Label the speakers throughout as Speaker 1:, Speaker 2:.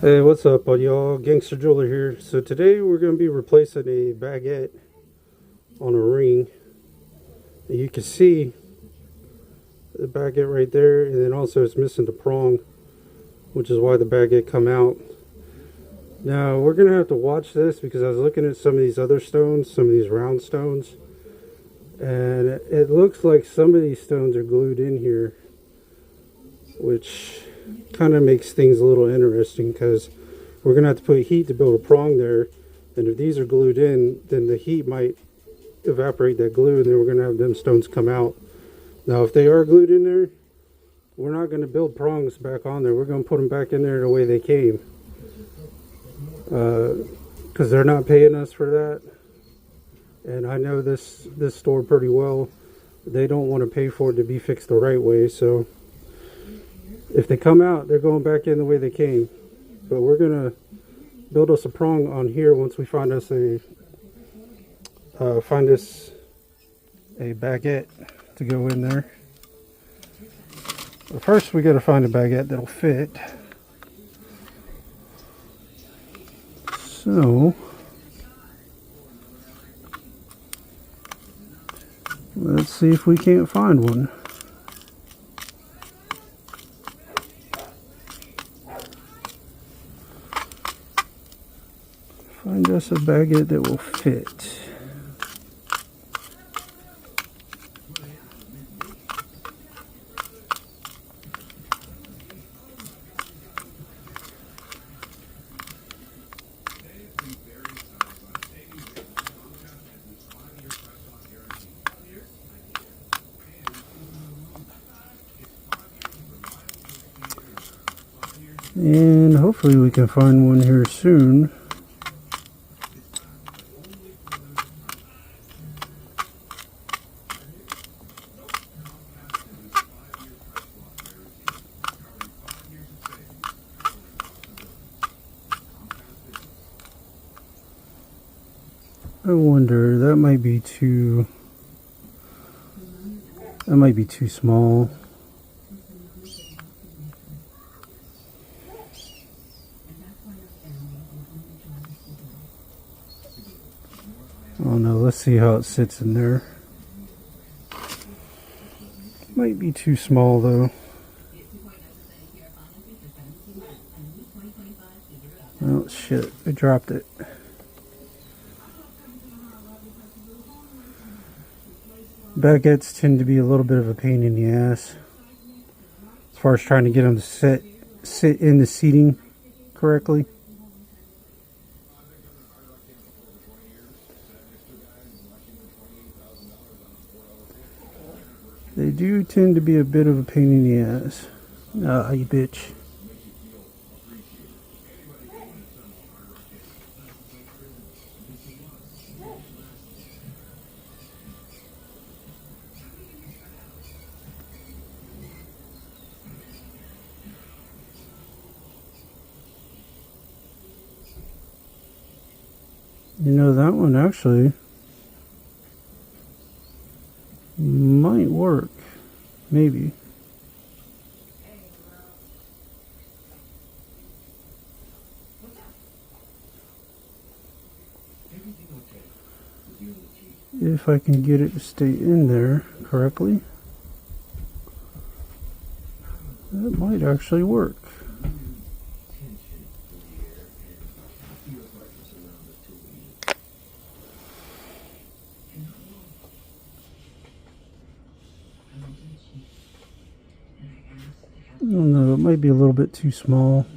Speaker 1: Hey, what's up, all y'all? Gangster Jeweler here. So today we're going to be replacing a baguette on a ring. And you can see the baguette right there, and then also it's missing the prong, which is why the baguette come out. Now we're going to have to watch this because I was looking at some of these other stones, some of these round stones, and it looks like some of these stones are glued in here, which kind of makes things a little interesting because we're going to have to put heat to build a prong there, and if these are glued in, then the heat might evaporate that glue, and then we're going to have them stones come out. Now if they are glued in there, we're not going to build prongs back on there. We're going to put them back in there the way they came, because they're not paying us for that. And I know this store pretty well. They don't want to pay for it to be fixed the right way, so if they come out, they're going back in the way they came. But we're gonna build us a prong on here once we find us a baguette to go in there. But first, we got to find a baguette that'll fit. So let's see if we can't find one. Find us a baguette that will fit. And hopefully we can find one here soon. I wonder, that might be too small. Oh no, let's see how it sits in there. Might be too small though. Oh shit, I dropped it. Baguettes tend to be a little bit of a pain in the ass as far as trying to get them to sit in the seating correctly. They do tend to be a bit of a pain in the ass. Ah, you bitch. You know, that one actually might work. Maybe. If I can get it to stay in there correctly, that might actually work. I don't know, it might be a little bit too small.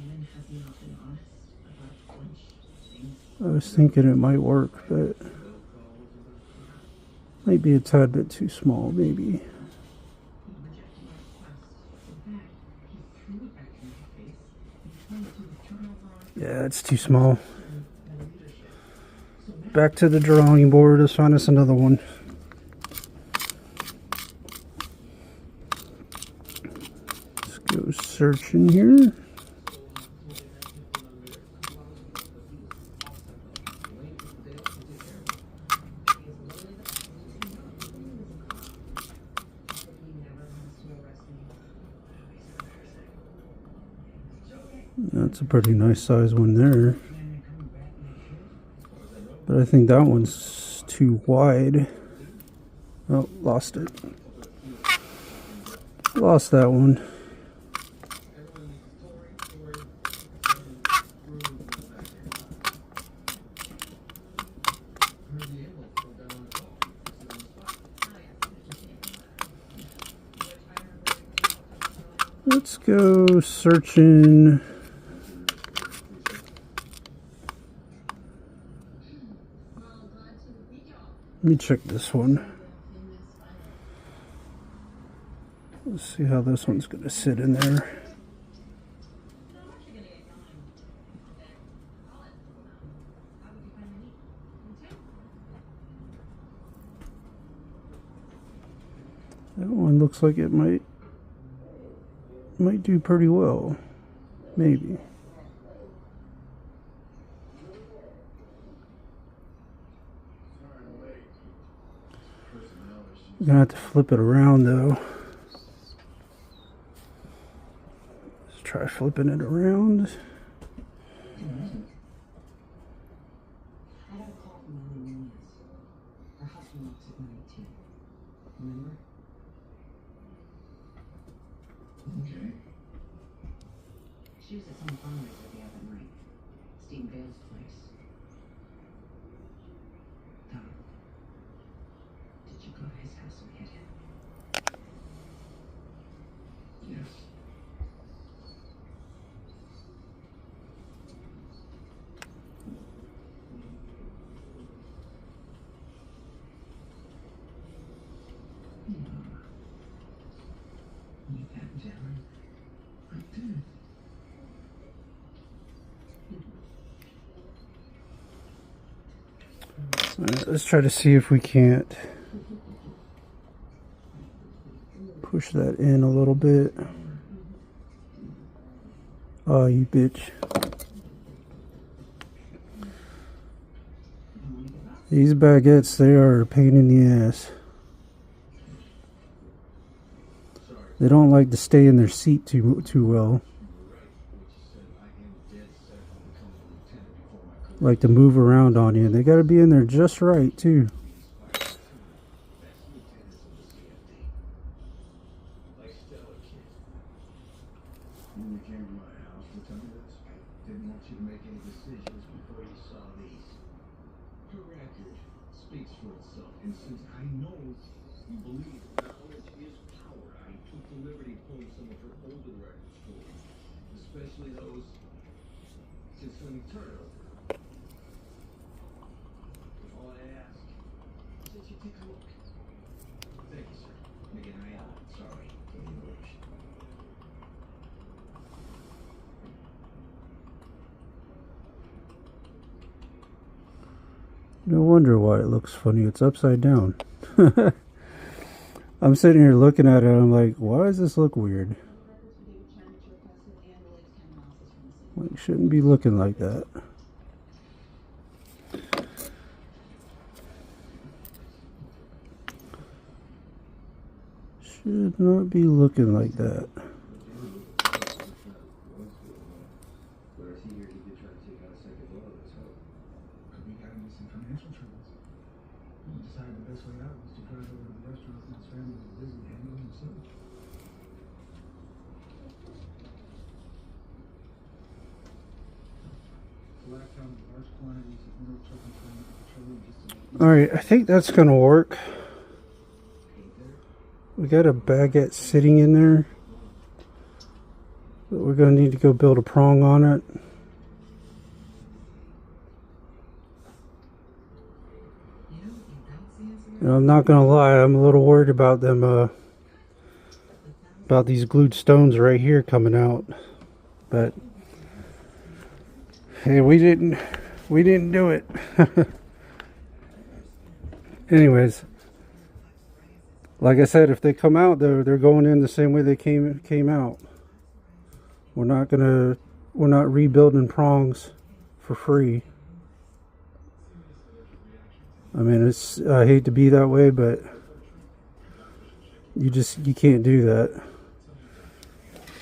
Speaker 1: I was thinking it might work, but might be a tad bit too small, maybe. Yeah, it's too small. Back to the drawing board. Let's find us another one. Let's go searching here. That's a pretty nice size one there. But I think that one's too wide. Oh, lost it. Lost that one. Let's go searching. Let me check this one. Let's see how this one's going to sit in there. That one looks like it might do pretty well. Maybe. I'm gonna have to flip it around though. Let's try flipping it around.
Speaker 2: Okay. She was at some fundraiser the other night. Steve Bale's place. Tom, did you go to his house and hit him?
Speaker 3: Yes.
Speaker 2: You pat down.
Speaker 3: I did.
Speaker 1: Alright, let's try to see if we can't push that in a little bit. Oh, you bitch. These baguettes, they are a pain in the ass. They don't like to stay in their seat too well. Like to move around on you. They got to be in there just right too.
Speaker 3: When you came to my house to tell me this, I didn't want you to make any decisions before you saw these. Her record speaks for itself, and since I know you believe knowledge is power, I took the liberty of pulling some of her older records for you, especially those since Sonny Turner. All I ask is that you take a look. Thank you, sir. And again, I am sorry for the interruption.
Speaker 1: No wonder why it looks funny. It's upside down. I'm sitting here looking at it. I'm like, why does this look weird? Like, shouldn't be looking like that. Should not be looking like that.
Speaker 3: But I see here he did try to take out a second loan of his hope.
Speaker 4: But we got into some financial troubles. We decided the best way out was to drive over to the restaurant that his family was busy handling himself. Black found large quantities of mineral trucking from petroleum distillate.
Speaker 1: Alright, I think that's going to work. We got a baguette sitting in there. But we're going to need to go build a prong on it. And I'm not going to lie, I'm a little worried about them, about these glued stones right here coming out. But, hey, we didn't do it. Anyways. Like I said, if they come out, they're going in the same way they came out. We're not rebuilding prongs for free. I mean, I hate to be that way, but you can't do that.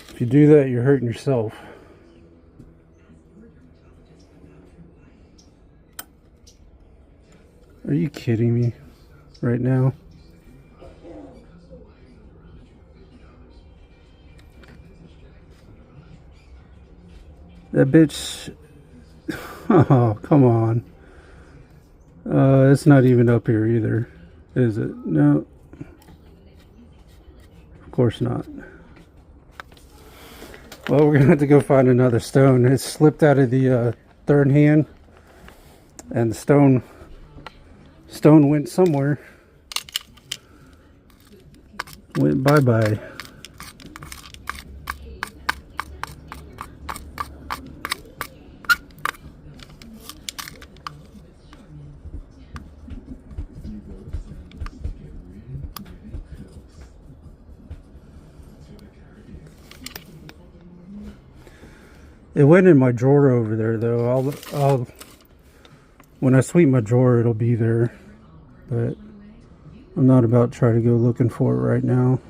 Speaker 1: If you do that, you're hurting yourself. Are you kidding me right now? That bitch. Oh, come on. It's not even up here either, is it? No. Of course not. Well, we're gonna have to go find another stone. It slipped out of the third hand, and the stone went somewhere. Went bye-bye. It went in my drawer over there, though. I'll when I sweep my drawer, it'll be there. But I'm not about to try to go looking for it right now.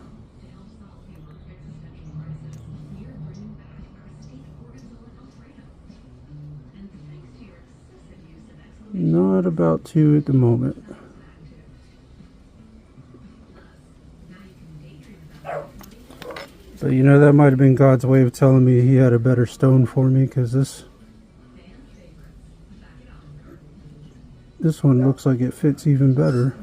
Speaker 1: Not about to at the moment. But you know, that might have been God's way of telling me he had a better stone for me, because this one looks like it fits even better.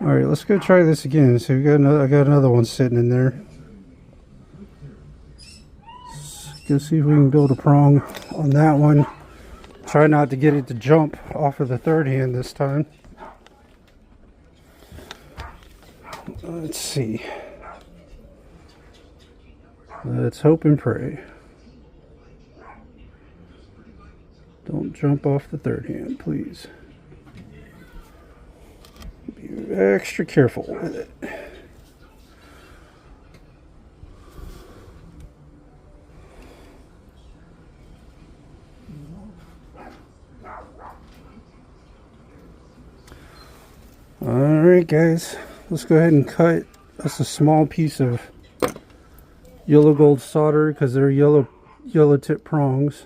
Speaker 1: Alright, let's go try this again. So I got another one sitting in there. Let's go see if we can build a prong on that one. Try not to get it to jump off of the third hand this time. Let's see. Let's hope and pray. Don't jump off the third hand, please. Be extra careful with it. Alright guys, let's go ahead and cut us a small piece of yellow gold solder, because they're yellow tip prongs.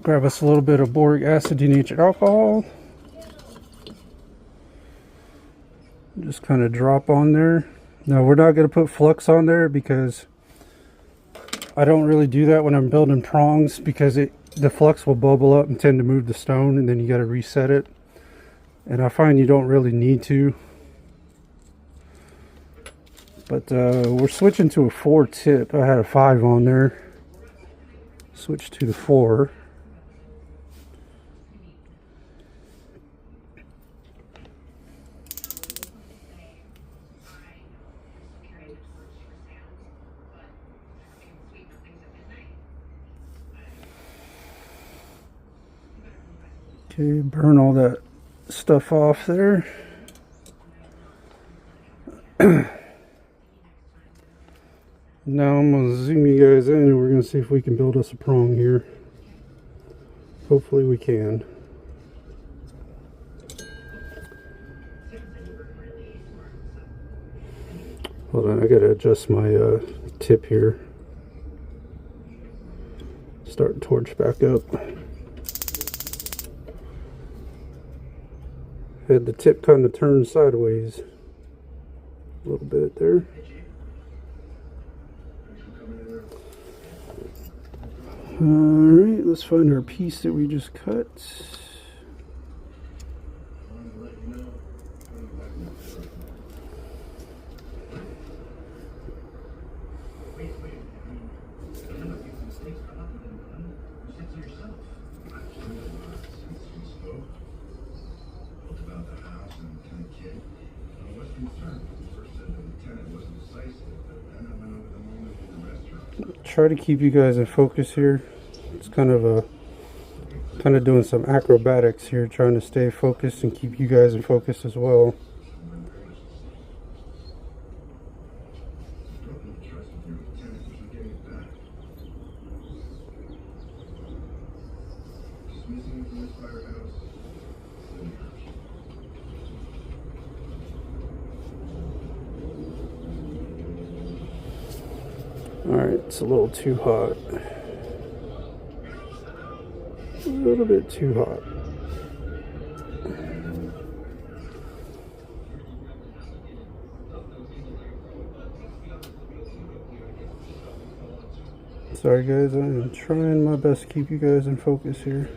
Speaker 1: Grab us a little bit of boric acid denatured alcohol. Just kind of drop on there. Now we're not going to put flux on there, because I don't really do that when I'm building prongs, because the flux will bubble up and tend to move the stone, and then you got to reset it. And I find you don't really need to. But we're switching to a 4 tip. I had a 5 on there. Switch to the 4. Okay, burn all that stuff off there. Now I'm going to zoom you guys in, and we're going to see if we can build us a prong here. Hopefully we can. Hold on, I got to adjust my tip here. Start torch back up. Had the tip kind of turned sideways a little bit there. Alright, let's find our piece that we just cut. Try to keep you guys in focus here. It's kind of doing some acrobatics here, trying to stay focused and keep you guys in focus as well. Alright, it's a little too hot. A little bit too hot. Sorry guys, I'm trying my best to keep you guys in focus here.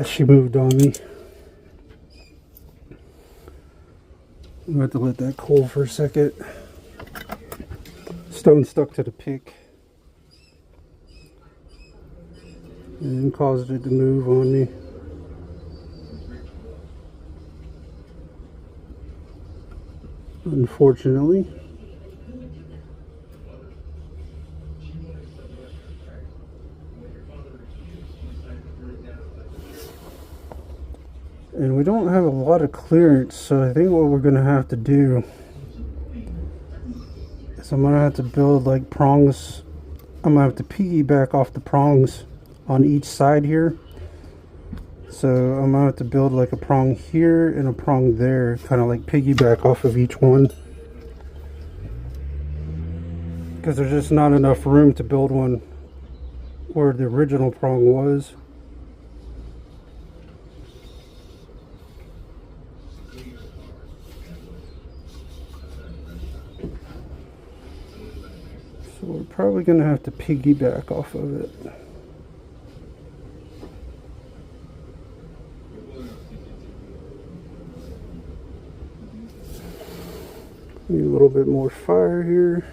Speaker 1: She moved on me. I'm going to have to let that cool for a second. Stone stuck to the pick and caused it to move on me. Unfortunately. And we don't have a lot of clearance, so I think what we're going to have to do is I'm going to have to build like prongs. I'm going to have to piggyback off the prongs on each side here. So I'm going to have to build like a prong here and a prong there, kind of like piggyback off of each one. Because there's just not enough room to build one where the original prong was. So we're probably going to have to piggyback off of it. Need a little bit more fire here.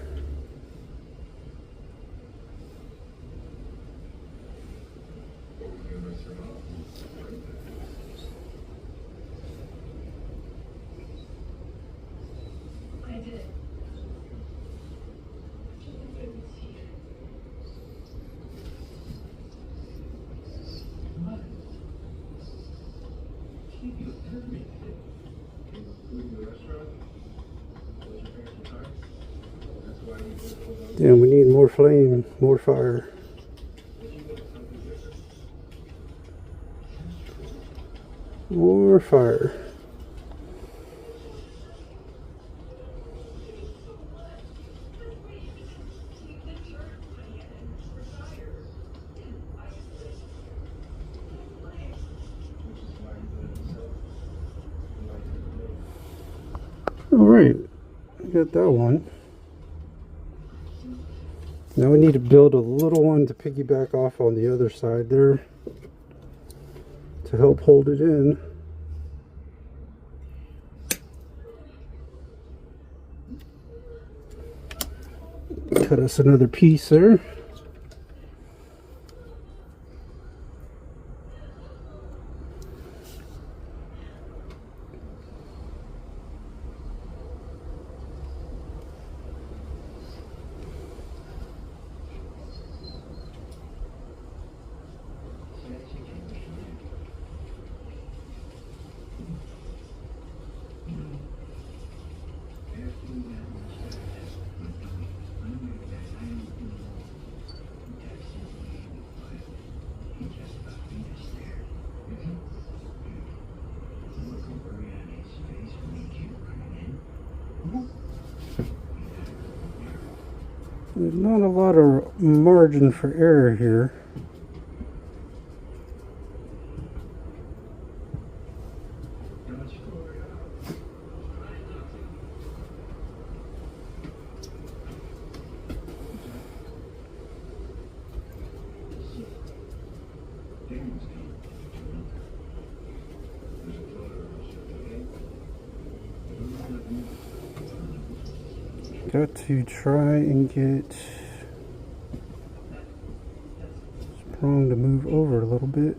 Speaker 1: Damn, we need more flame, more fire. More fire. All right, I got that one. Now we need to build a little one to piggyback off on the other side there to help hold it in. Cut us another piece there. There's not a lot of margin for error here. Got to try and get this prong to move over a little bit.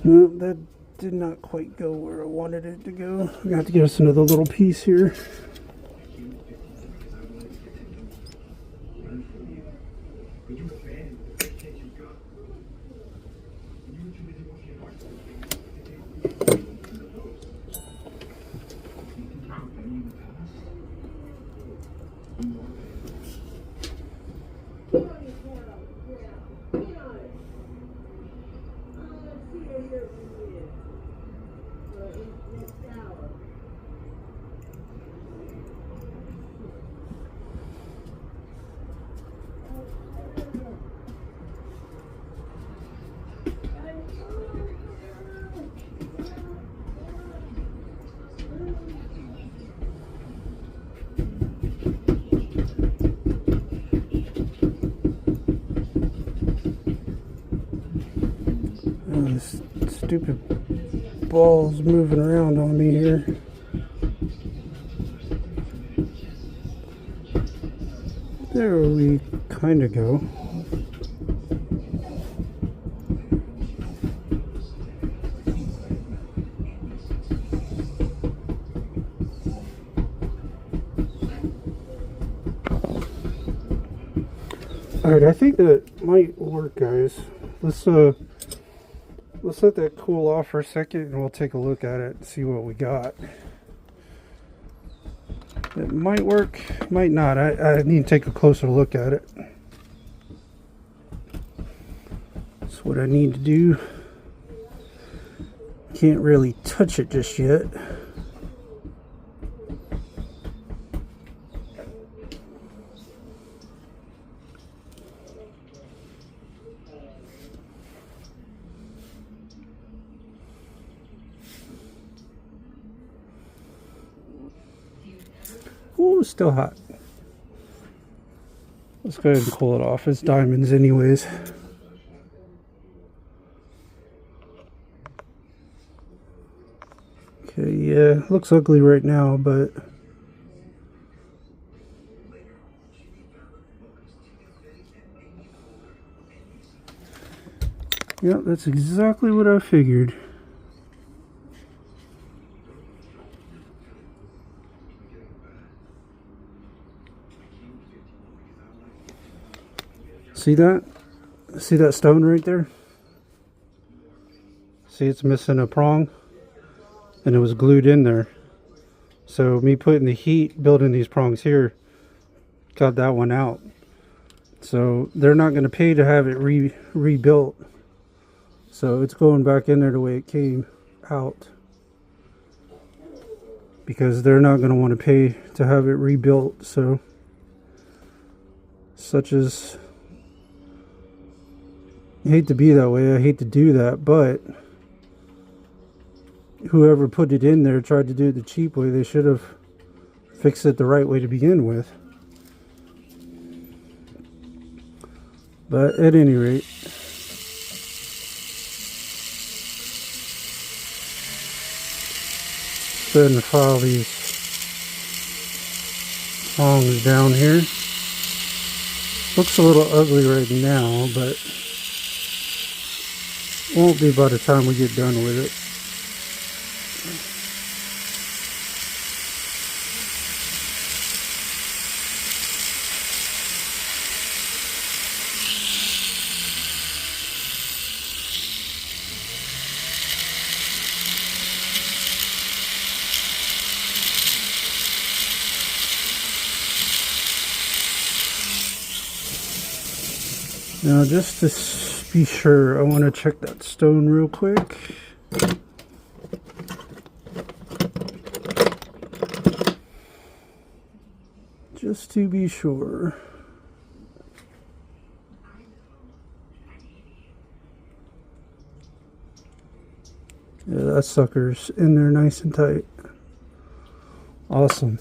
Speaker 1: No, that did not quite go where I wanted it to go. I'm gonna have to get us another little piece here. Oh, this stupid ball's moving around on me here. There we kind of go. Alright, I think that might work, guys. Let's let that cool off for a second and we'll take a look at it and see what we got. It might work, might not. I need to take a closer look at it. That's what I need to do. Can't really touch it just yet. Ooh, still hot. Let's go ahead and cool it off. It's diamonds anyways. Okay, yeah, looks ugly right now, but yep, that's exactly what I figured. See that? See that stone right there? See, it's missing a prong and it was glued in there. So me putting the heat, building these prongs here, got that one out. So they're not going to pay to have it rebuilt. So it's going back in there the way it came out. Because they're not going to want to pay to have it rebuilt. So such as, I hate to be that way, I hate to do that, but whoever put it in there tried to do it the cheap way. They should have fixed it the right way to begin with. But at any rate, go ahead and file these prongs down here. Looks a little ugly right now, but won't be by the time we get done with it. Now, just to be sure, I want to check that stone real quick. Just to be sure. Yeah, that sucker's in there nice and tight. Awesome.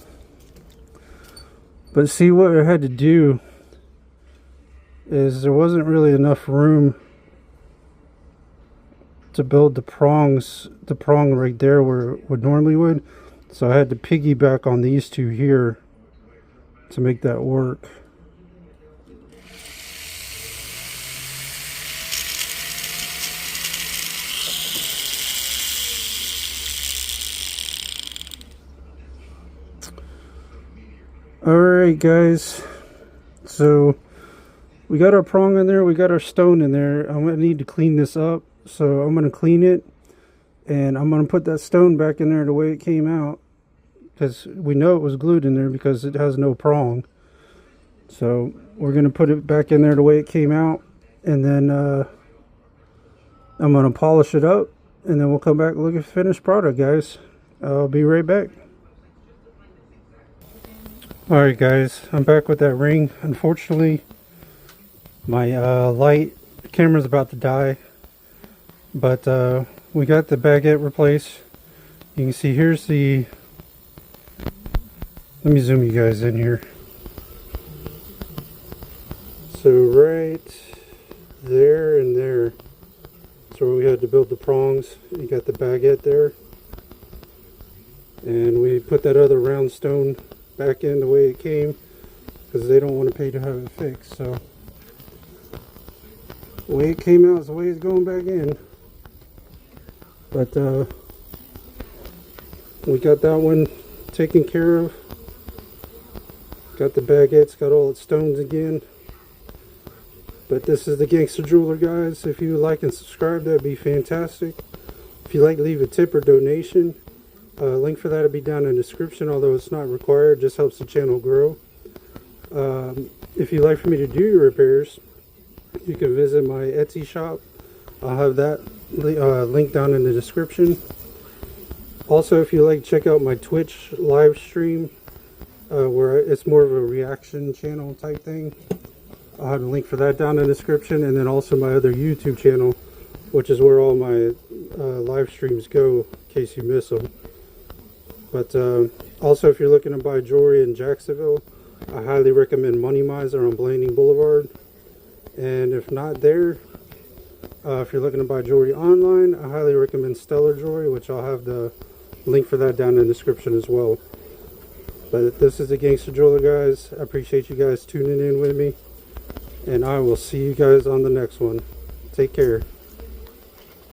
Speaker 1: But see, what I had to do is there wasn't really enough room to build the prongs, the prong right there where it would normally would. So I had to piggyback on these two here to make that work. Alright guys, so we got our prong in there, we got our stone in there. I'm going to need to clean this up, so I'm going to clean it, and I'm going to put that stone back in there the way it came out, because we know it was glued in there because it has no prong. So we're going to put it back in there the way it came out, and then I'm going to polish it up, and then we'll come back and look at the finished product, guys. I'll be right back. Alright guys, I'm back with that ring. Unfortunately, my camera's about to die, but we got the baguette replaced. You can see here's the, let me zoom you guys in here. So right there and there, that's where we had to build the prongs. You got the baguette there, and we put that other round stone back in the way it came because they don't want to pay to have it fixed. So the way it came out is the way it's going back in. But we got that one taken care of. Got the baguettes, got all its stones again. But this is the Gangster Jeweler, guys. If you like and subscribe, that'd be fantastic. If you like, leave a tip or donation. Link for that will be down in the description, although it's not required. It just helps the channel grow. If you'd like for me to do your repairs, you can visit my Etsy shop. I'll have that link down in the description. Also, if you like, check out my Twitch live stream, where it's more of a reaction channel type thing. I'll have a link for that down in the description, and then also my other YouTube channel, which is where all my live streams go, in case you miss them. But also, if you're looking to buy jewelry in Jacksonville, I highly recommend Money Miser on Blanding Boulevard. And if not there, if you're looking to buy jewelry online, I highly recommend Stellar Jewelry, which I'll have the link for that down in the description as well. But this is the Gangster Jeweler, guys. I appreciate you guys tuning in with me, and I will see you guys on the next one. Take care.